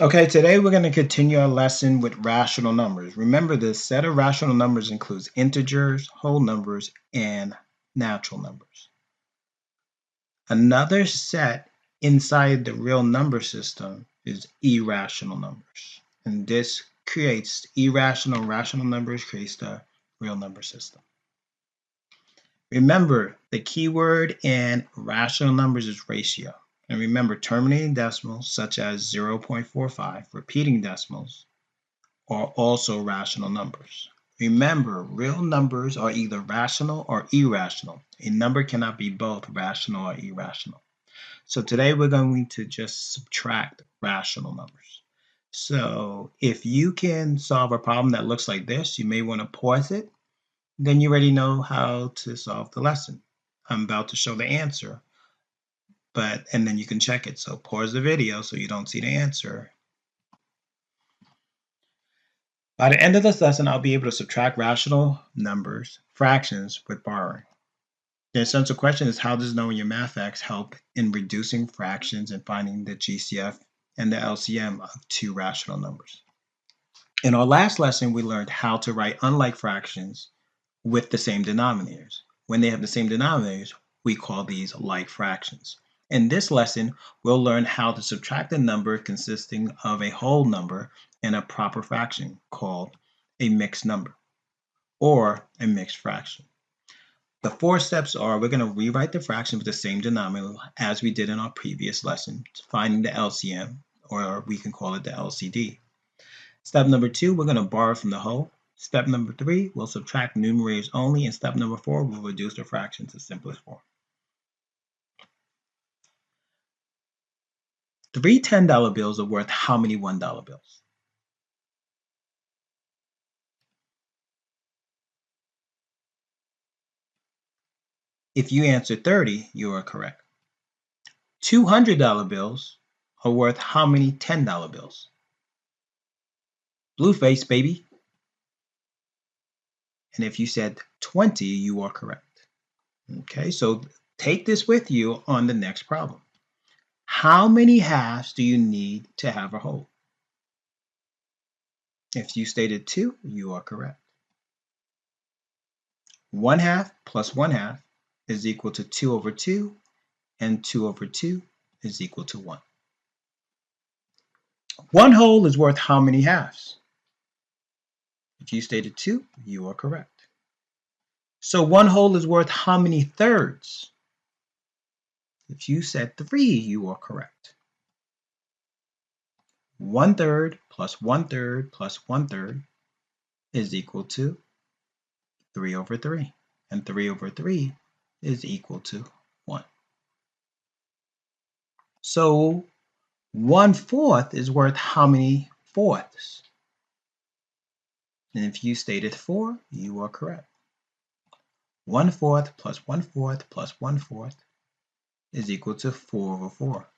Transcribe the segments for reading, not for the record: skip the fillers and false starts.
Okay, today we're going to continue our lesson with rational numbers. Remember, the set of rational numbers includes integers, whole numbers, and natural numbers. Another set inside the real number system is irrational numbers. And this creates rational numbers creates the real number system. Remember, the keyword in rational numbers is ratio. And remember, terminating decimals such as 0.45, repeating decimals, are also rational numbers. Remember, real numbers are either rational or irrational. A number cannot be both rational or irrational. So today we're going to just subtract rational numbers. So if you can solve a problem that looks like this, you may want to pause it. Then you already know how to solve the lesson. I'm about to show the answer, and then you can check it. So pause the video so you don't see the answer. By the end of this lesson, I'll be able to subtract rational numbers, fractions, with borrowing. The essential question is, how does knowing your math facts help in reducing fractions and finding the GCF and the LCM of two rational numbers? In our last lesson, we learned how to write unlike fractions with the same denominators. When they have the same denominators, we call these like fractions. In this lesson, we'll learn how to subtract a number consisting of a whole number and a proper fraction called a mixed number or a mixed fraction. The four steps are: we're going to rewrite the fraction with the same denominator as we did in our previous lesson, finding the LCM, or we can call it the LCD. Step number 2, we're going to borrow from the whole. Step number 3, we'll subtract numerators only. And step number 4, we'll reduce the fraction to simplest form. 3 $10 bills are worth how many $1 bills? If you answer 30, you are correct. $200 bills are worth how many $10 bills? Blueface, baby. And if you said 20, you are correct. Okay, so take this with you on the next problem. How many halves do you need to have a whole? If you stated 2, you are correct. 1 half plus 1 half is equal to 2 over 2, and 2 over 2 is equal to 1. 1 whole is worth how many halves? If you stated 2, you are correct. So 1 whole is worth how many thirds? If you said 3, you are correct. 1/3 plus 1/3 plus 1/3 is equal to 3 over 3. And 3 over 3 is equal to 1. So 1/4 is worth how many fourths? And if you stated 4, you are correct. 1/4 plus 1/4 plus 1/4 is equal to 4 over 4,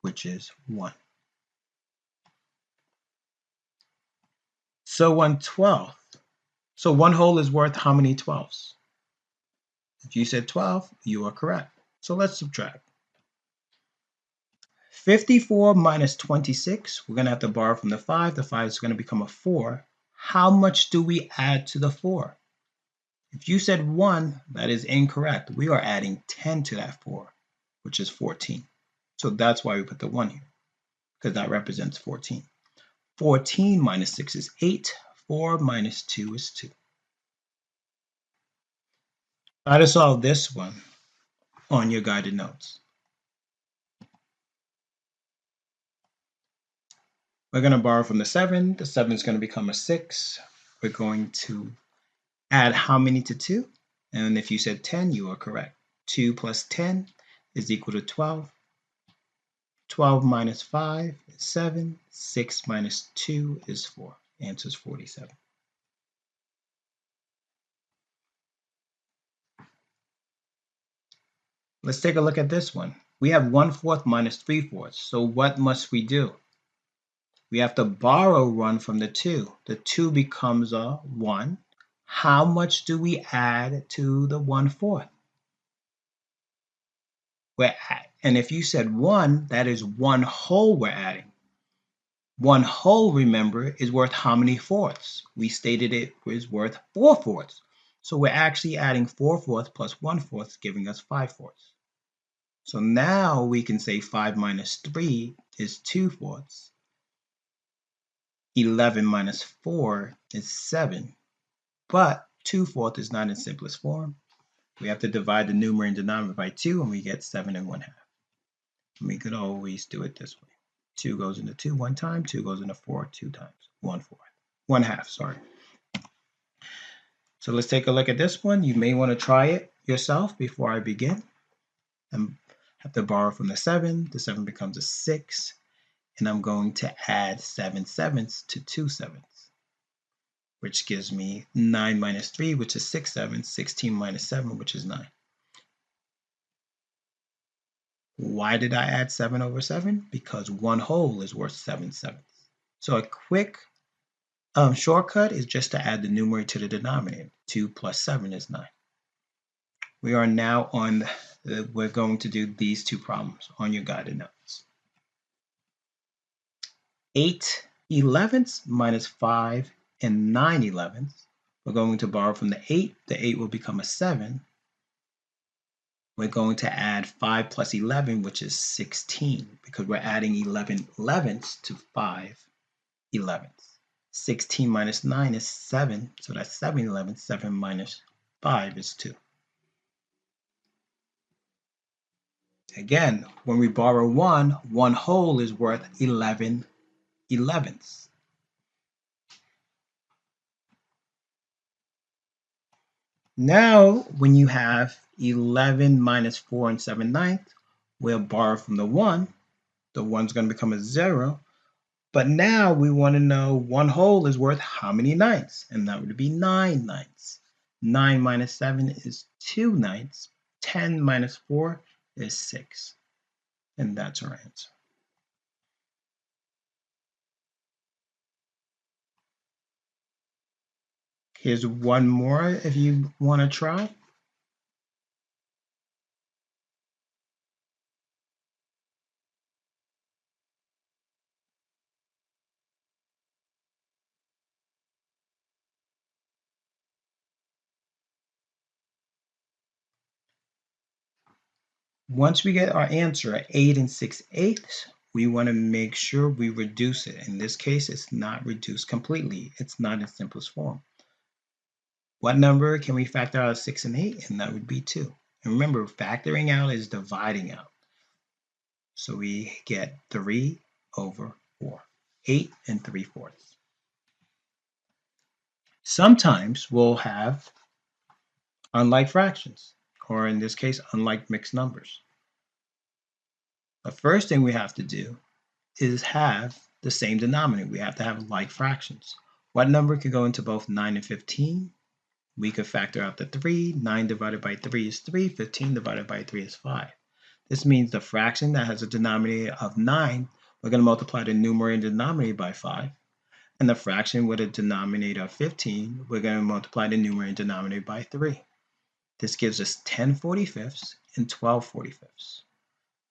which is 1. So 1/12. So 1 whole is worth how many 12ths? If you said 12, you are correct. So let's subtract. 54 minus 26, we're going to have to borrow from the 5. The 5 is going to become a 4. How much do we add to the 4? If you said 1, that is incorrect. We are adding 10 to that 4, which is 14. So that's why we put the 1 here, because that represents 14. 14 minus 6 is 8. 4 minus 2 is 2. Try to solve this one on your guided notes. We're going to borrow from the 7. The 7 is going to become a 6. We're going to add how many to 2? And if you said 10, you are correct. 2 plus 10 is equal to 12. 12 minus 5 is 7. 6 minus 2 is 4. Answer is 47. Let's take a look at this one. We have 1/4 minus 3/4. So what must we do? We have to borrow 1 from the 2. The 2 becomes a 1. How much do we add to the 1/4? And if you said 1, that is 1 whole we're adding. 1 whole, remember, is worth how many fourths? We stated it was worth 4 fourths. So we're actually adding 4 fourths plus 1 fourth, giving us 5 fourths. So now we can say 5 minus 3 is 2 fourths. 11 minus 4 is 7. But 2 fourths is not in simplest form. We have to divide the numerator and denominator by 2, and we get 7 and 1/2. We could always do it this way. 2 goes into 2 one time, 2 goes into 4 2 times, 1/4. 1/2, sorry. So let's take a look at this one. You may want to try it yourself before I begin. I have to borrow from the 7. The 7 becomes a 6. And I'm going to add 7 sevenths to 2 sevenths, which gives me 9 minus 3, which is 6 sevenths, 16 minus 7, which is 9. Why did I add 7 over 7? Because 1 whole is worth 7 sevenths. So a quick shortcut is just to add the numerator to the denominator. 2 plus 7 is 9. We are now on, we're going to do these two problems on your guided notes. 8 elevenths minus 5 and 9 elevenths. We're going to borrow from the 8. The 8 will become a 7. We're going to add 5 plus 11, which is 16, because we're adding 11 elevenths to 5 elevenths. 16 minus 9 is 7, so that's 7 elevenths. 7 minus 5 is 2. Again, when we borrow 1, 1 whole is worth 11 elevenths. Now, when you have 11 minus 4 and 7 ninths, we'll borrow from the 1. The 1's going to become a 0. But now we want to know 1 whole is worth how many ninths? And that would be 9 ninths. 9 minus 7 is 2 ninths. 10 minus 4 is 6. And that's our answer. Here's one more if you want to try. Once we get our answer at 8 and 6/8, we want to make sure we reduce it. In this case, it's not reduced completely. It's not in simplest form. What number can we factor out of 6 and 8? And that would be 2. And remember, factoring out is dividing out. So we get 3 over 4, 8 and 3/4. Sometimes we'll have unlike fractions, or in this case, unlike mixed numbers. The first thing we have to do is have the same denominator. We have to have like fractions. What number could go into both 9 and 15? We could factor out the 3. 9 divided by 3 is 3. 15 divided by 3 is 5. This means the fraction that has a denominator of 9, we're going to multiply the numerator and denominator by 5. And the fraction with a denominator of 15, we're going to multiply the numerator and denominator by 3. This gives us 10/45 and 12/45.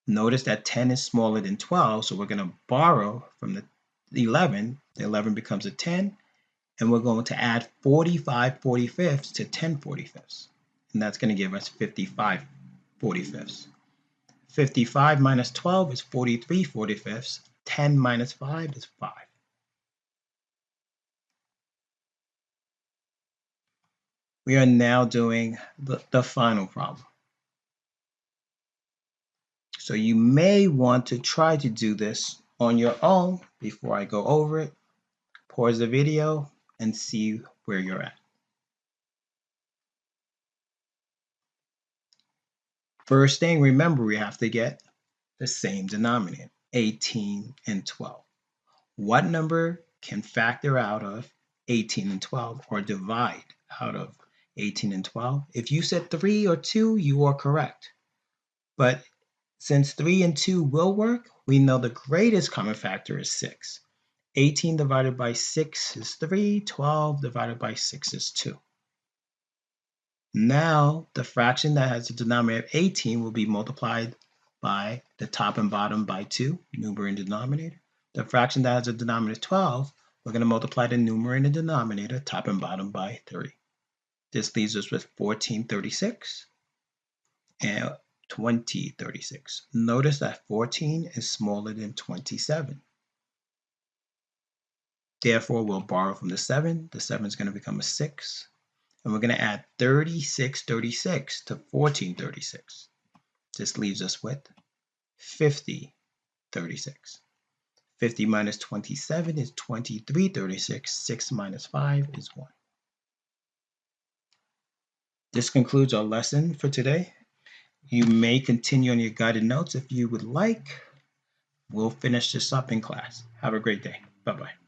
Notice that 10 is smaller than 12, so we're going to borrow from the 11. The 11 becomes a 10, and we're going to add 45/45 to 10/45. And that's going to give us 55/45. 55 minus 12 is 43/45. 10 minus 5 is 5. We are now doing the final problem. So you may want to try to do this on your own before I go over it. Pause the video and see where you're at. First thing, remember, we have to get the same denominator, 18 and 12. What number can factor out of 18 and 12 or divide out of 18 and 12? If you said 3 or 2, you are correct. But since 3 and 2 will work, we know the greatest common factor is 6. 18 divided by 6 is 3. 12 divided by 6 is 2. Now, the fraction that has a denominator of 18 will be multiplied by the top and bottom by 2, numerator and denominator. The fraction that has a denominator 12, we're going to multiply the numerator and denominator, top and bottom, by 3. This leaves us with 1436 and 2036. Notice that 14 is smaller than 27. Therefore, we'll borrow from the 7. The 7 is going to become a 6. And we're going to add 3636 to 1436. This leaves us with 5036. 50 minus 27 is 2336. 6 minus 5 is 1. This concludes our lesson for today. You may continue on your guided notes if you would like. We'll finish this up in class. Have a great day. Bye-bye.